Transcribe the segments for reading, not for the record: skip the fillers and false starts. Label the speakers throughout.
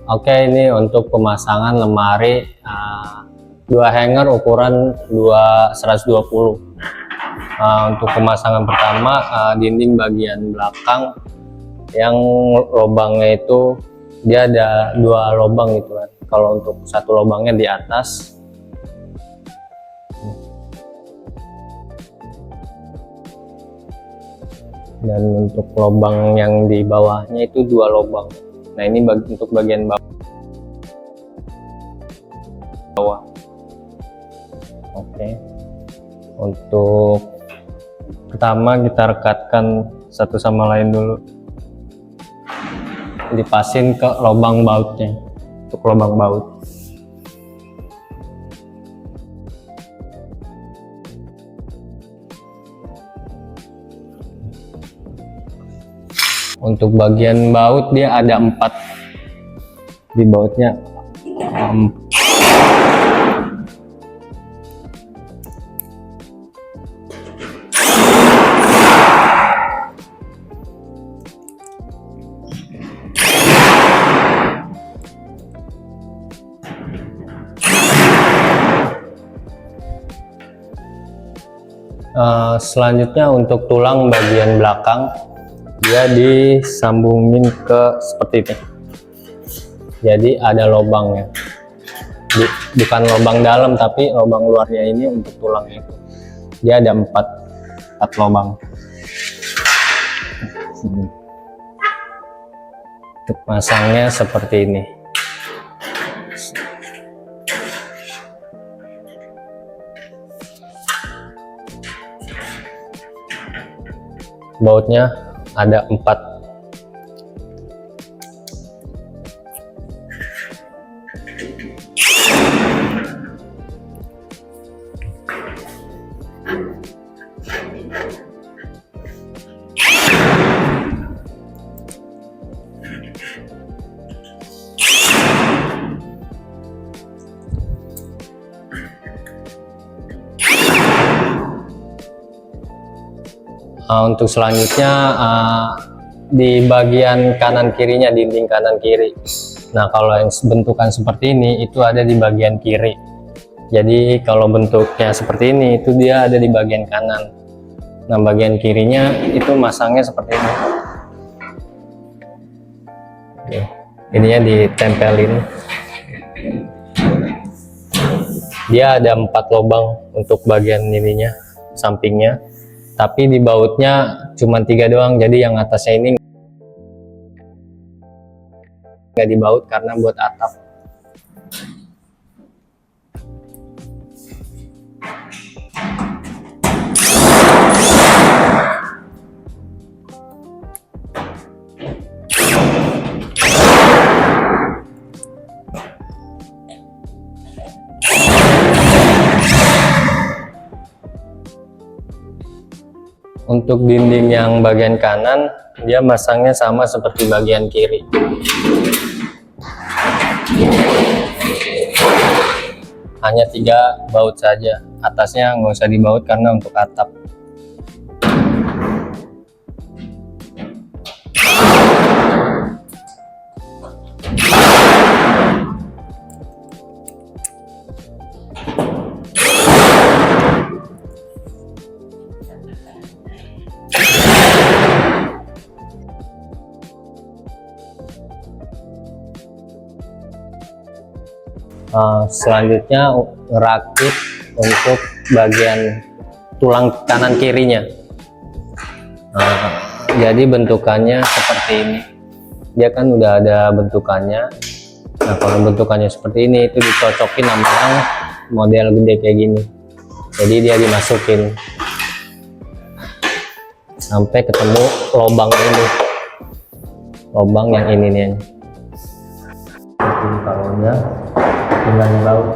Speaker 1: Oke, ini untuk pemasangan lemari dua hanger ukuran 120. Untuk pemasangan pertama, dinding bagian belakang yang lubangnya itu dia ada 2 lubang gitu kan. Kalau untuk satu lubangnya di atas, dan untuk lubang yang di bawahnya itu 2 lubang. Nah, ini untuk bagian bawah. Oke. Untuk pertama kita rekatkan satu sama lain dulu. Dipasin ke lubang bautnya. Untuk lubang baut. Untuk bagian baut dia ada 4 di bautnya. Selanjutnya untuk tulang bagian belakang dia disambungin ke seperti ini. Jadi ada lubangnya, bukan lubang dalam tapi lubang luarnya ini untuk tulang itu. Dia ada 4 lubang. Untuk masangnya seperti ini. Bautnya ada 4. Untuk selanjutnya di bagian kanan kirinya, dinding kanan kiri. Nah, kalau yang bentukan seperti ini itu ada di bagian kiri. Jadi kalau bentuknya seperti ini itu dia ada di bagian kanan. Nah, bagian kirinya itu masangnya seperti ini. Oke. Ininya ditempelin. Dia ada 4 lubang untuk bagian ininya, sampingnya. Tapi di bautnya cuma 3 doang, jadi yang atasnya ini nggak dibaut karena buat atap. Untuk dinding yang bagian kanan, dia masangnya sama seperti bagian kiri. Hanya 3 baut saja, atasnya nggak usah dibaut karena untuk atap. Selanjutnya ngerakit untuk bagian tulang kanan kirinya. Jadi bentukannya seperti ini. Dia kan udah ada bentukannya. Nah, kalau bentukannya seperti ini itu dicocokin sama yang model gede kayak gini. Jadi dia dimasukin sampai ketemu lubang ini, lubang yang ini nih. Ini kalaunya tinggal baut.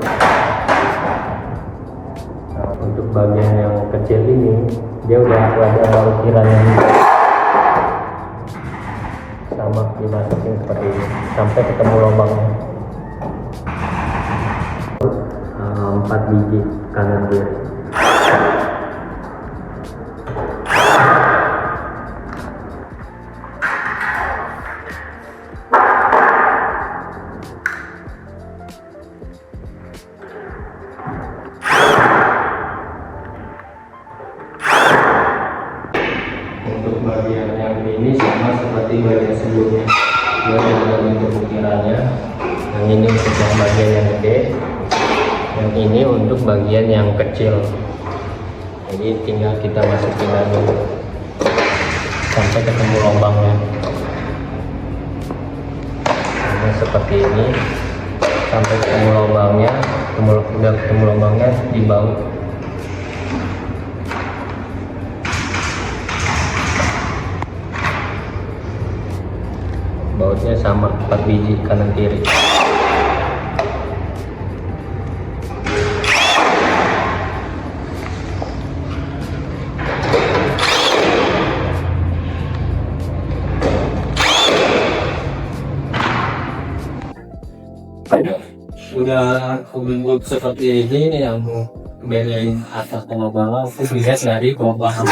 Speaker 1: Nah, untuk bagian yang kecil ini dia udah ada bautirannya. sama dimasukin seperti ini sampai ketemu lubangnya. 4 biji kanan kiri. Untuk bagian yang ini sama seperti bagian sebelumnya, dia ada bentuk ukirannya. Yang ini untuk yang bagian yang gede, yang ini untuk bagian yang kecil. Jadi tinggal kita masukin lagi sampai ketemu lubangnya. Nah, seperti ini sampai ketemu lubangnya, udah ketemu lubangnya dibaut. Bautnya sama 4 biji kanan kiri. Udah bentuk seperti ini yang bedain atas sama bawah, aku lihat dari lubang.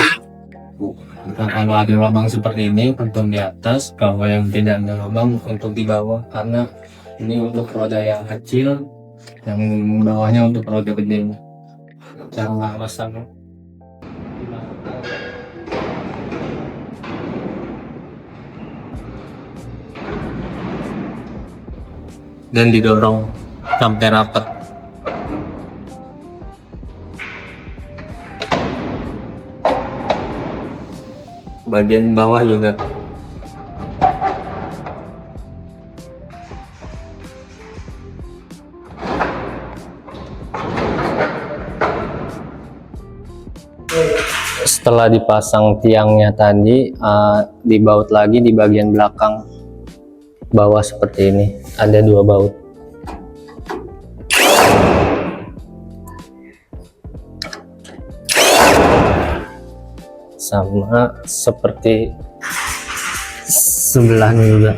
Speaker 1: Kalau ada lubang seperti ini untuk di atas, kalau yang tidak ada lubang untuk di bawah, karena ini untuk roda yang kecil, yang bawahnya untuk roda gede. Cara nggak masang. Dan didorong sampai rapat. Bagian bawah juga. Setelah dipasang tiangnya tadi, dibaut lagi di bagian belakang bawah seperti ini. Ada 2 baut. Sama seperti sebelahnya juga.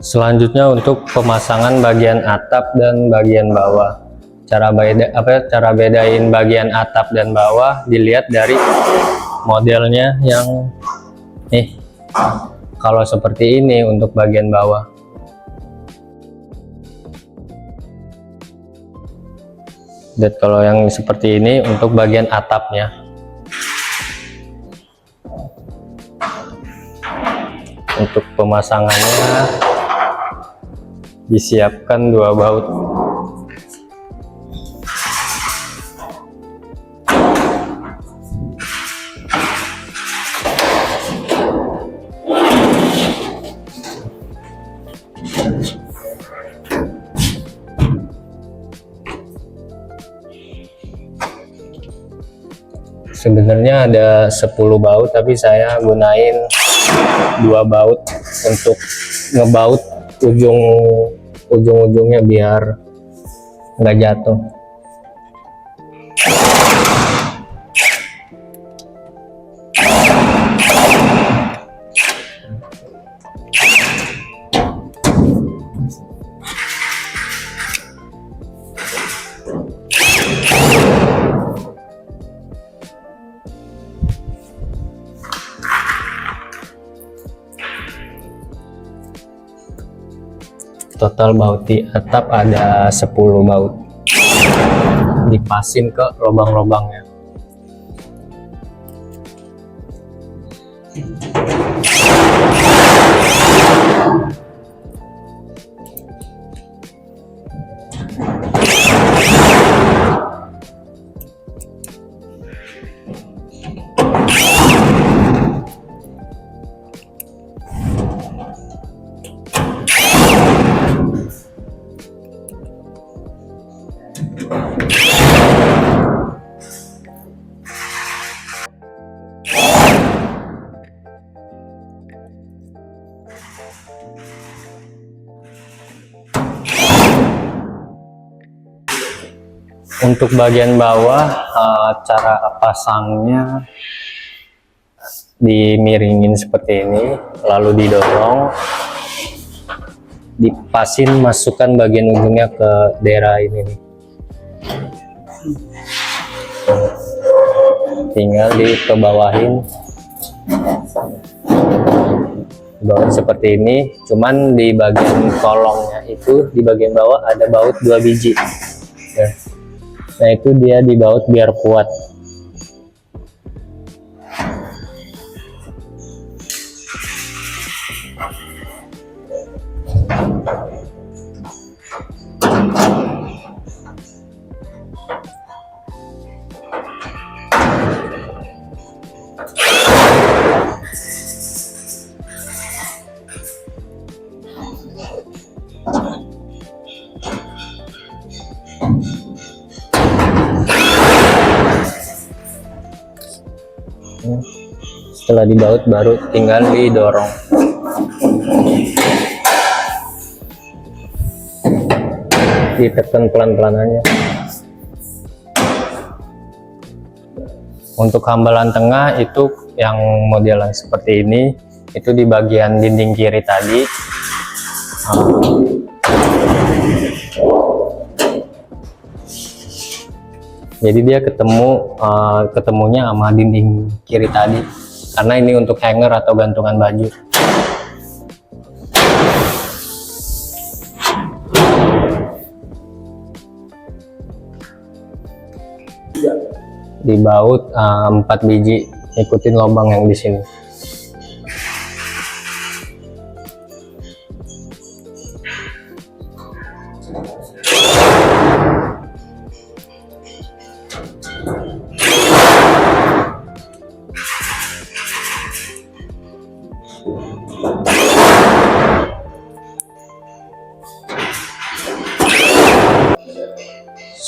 Speaker 1: Selanjutnya untuk pemasangan bagian atap dan bagian bawah. Cara bedain bagian atap dan bawah dilihat dari modelnya yang kalau seperti ini untuk bagian bawah. Dan kalau yang seperti ini untuk bagian atapnya. Untuk pemasangannya disiapkan 2 baut. Sebenarnya ada 10 baut, tapi saya gunain 2 baut untuk ngebaut ujung-ujungnya biar nggak jatuh. Total baut di atap ada 10 baut, dipasin ke lubang-lubangnya. Untuk bagian bawah, cara pasangnya dimiringin seperti ini, lalu didorong, dipasin, masukkan bagian ujungnya ke daerah ini nih. Tinggal dikebawahin, seperti ini. Cuman di bagian kolongnya itu, di bagian bawah ada baut 2 biji ya. Nah itu dia dibaut biar kuat. Setelah dibaut baru tinggal didorong. Ditekan pelan-pelan aja. Untuk hambalan tengah itu yang modelan seperti ini, itu di bagian dinding kiri tadi. Jadi dia ketemunya sama dinding kiri tadi, karena ini untuk hanger atau gantungan baju. Dibaut 4 biji, ikutin lubang yang di sini.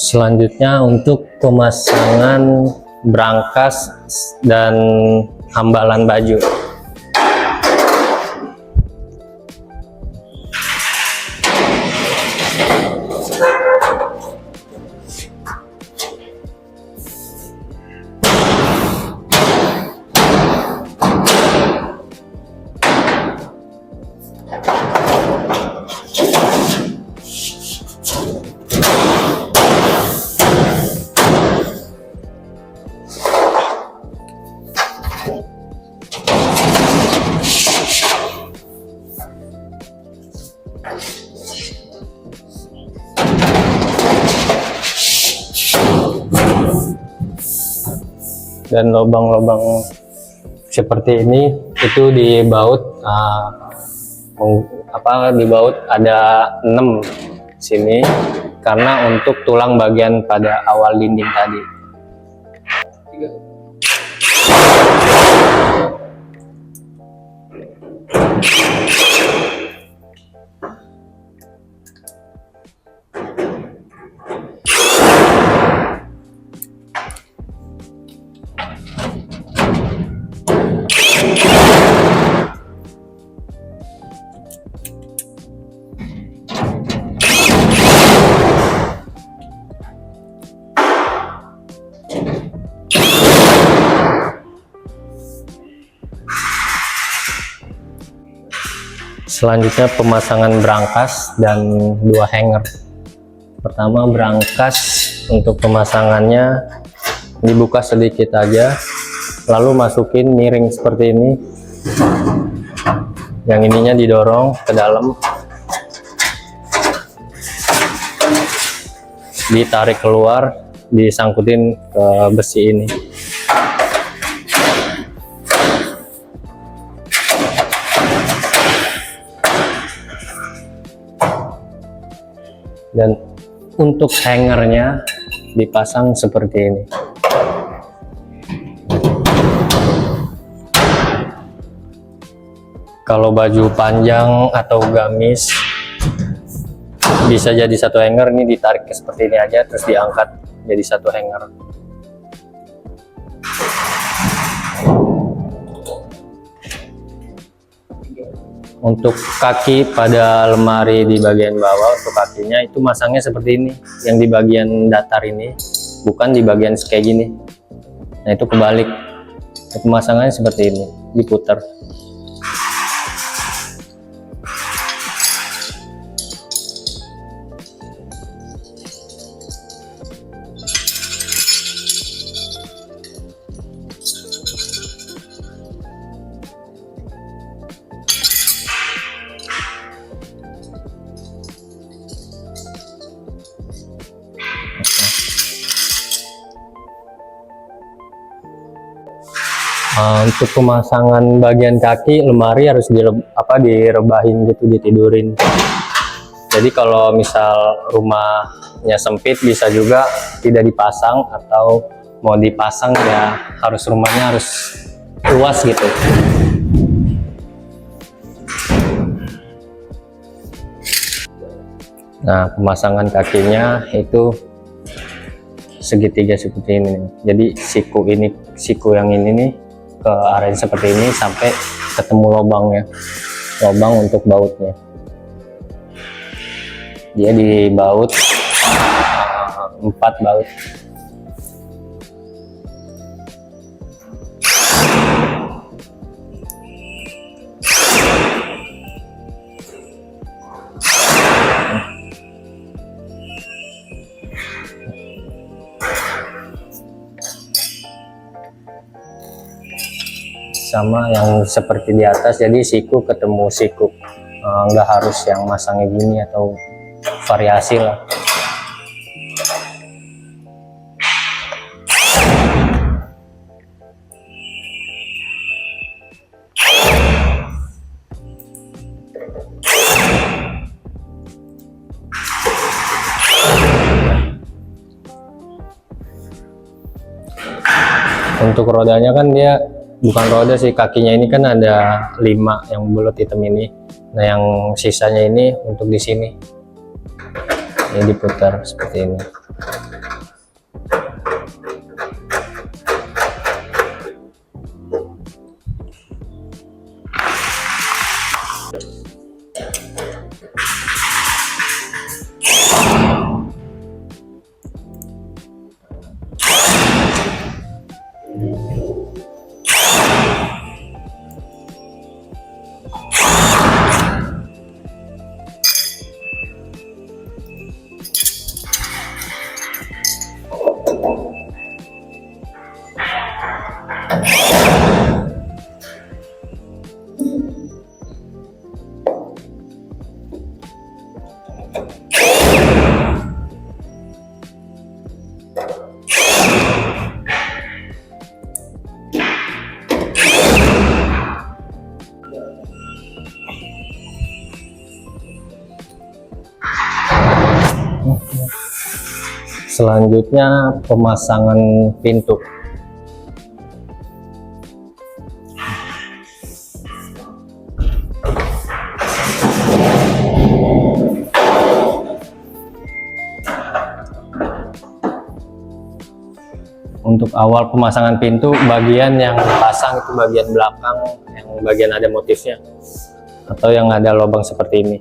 Speaker 1: Selanjutnya untuk pemasangan brankas dan hambalan baju. Dan lubang-lubang seperti ini itu dibaut dibaut ada 6 sini, karena untuk tulang bagian pada awal dinding tadi. Selanjutnya pemasangan brankas dan 2 hanger. Pertama, brankas untuk pemasangannya dibuka sedikit aja, lalu masukin miring seperti ini. Yang ininya didorong ke dalam, ditarik keluar, disangkutin ke besi ini. Dan untuk hangernya dipasang seperti ini. Kalau baju panjang atau gamis bisa jadi 1 hanger, ini ditarik ke seperti ini aja, terus diangkat jadi 1 hanger. Untuk kaki pada lemari di bagian bawah, untuk kakinya itu masangnya seperti ini, yang di bagian datar ini, bukan di bagian kayak gini. Nah itu kebalik, pemasangannya seperti ini, diputar. Untuk pemasangan bagian kaki lemari harus direbahin gitu, ditidurin. Jadi kalau misal rumahnya sempit bisa juga tidak dipasang, atau mau dipasang ya rumahnya harus luas gitu. Nah pemasangan kakinya itu segitiga seperti ini. Jadi siku yang ini nih ke area seperti ini sampai ketemu lubangnya, lubang untuk bautnya. Dia dibaut 4 baut. Sama yang seperti di atas, jadi siku ketemu siku, nggak harus yang masangnya gini atau variasi lah. Untuk rodanya kan dia bukan roda sih, kakinya ini kan ada 5 yang bulat hitam ini. Nah yang sisanya ini untuk di sini, ini diputar seperti ini. Selanjutnya pemasangan pintu. Untuk awal pemasangan pintu, bagian yang dipasang itu bagian belakang, yang bagian ada motifnya atau yang ada lubang seperti ini,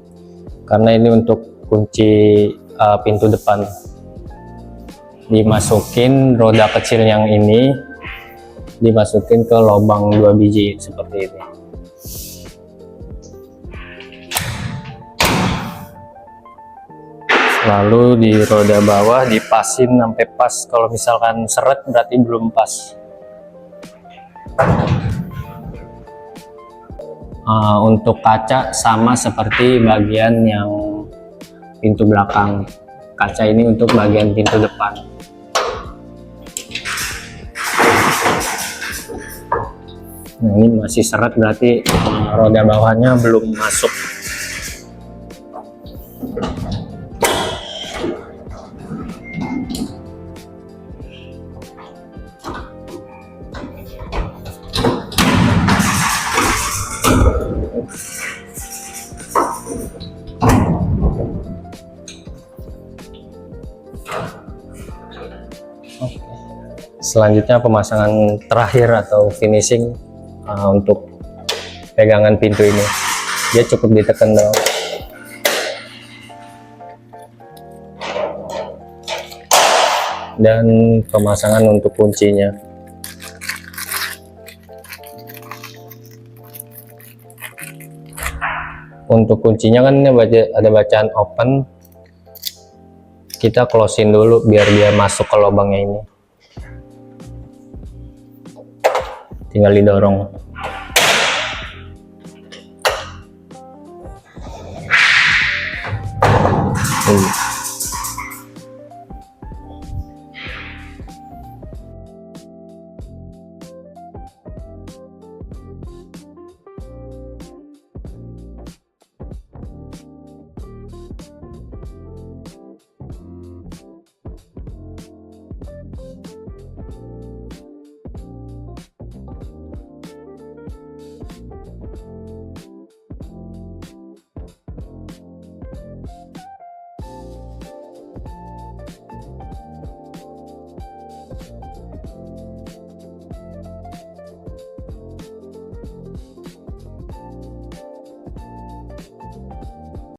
Speaker 1: karena ini untuk kunci pintu depan. Dimasukin roda kecil yang ini, dimasukin ke lubang 2 biji seperti ini. Lalu di roda bawah dipasin sampai pas. Kalau misalkan seret berarti belum pas. Untuk kaca sama seperti bagian yang pintu belakang. Kaca ini untuk bagian pintu depan. Nah, ini masih seret berarti roda bawahnya belum masuk. Selanjutnya pemasangan terakhir atau finishing untuk pegangan pintu ini. dia cukup ditekan doang. Dan pemasangan untuk kuncinya. Untuk kuncinya kan ini ada bacaan open, kita close-in dulu biar dia masuk ke lubangnya ini. Tinggal didorong.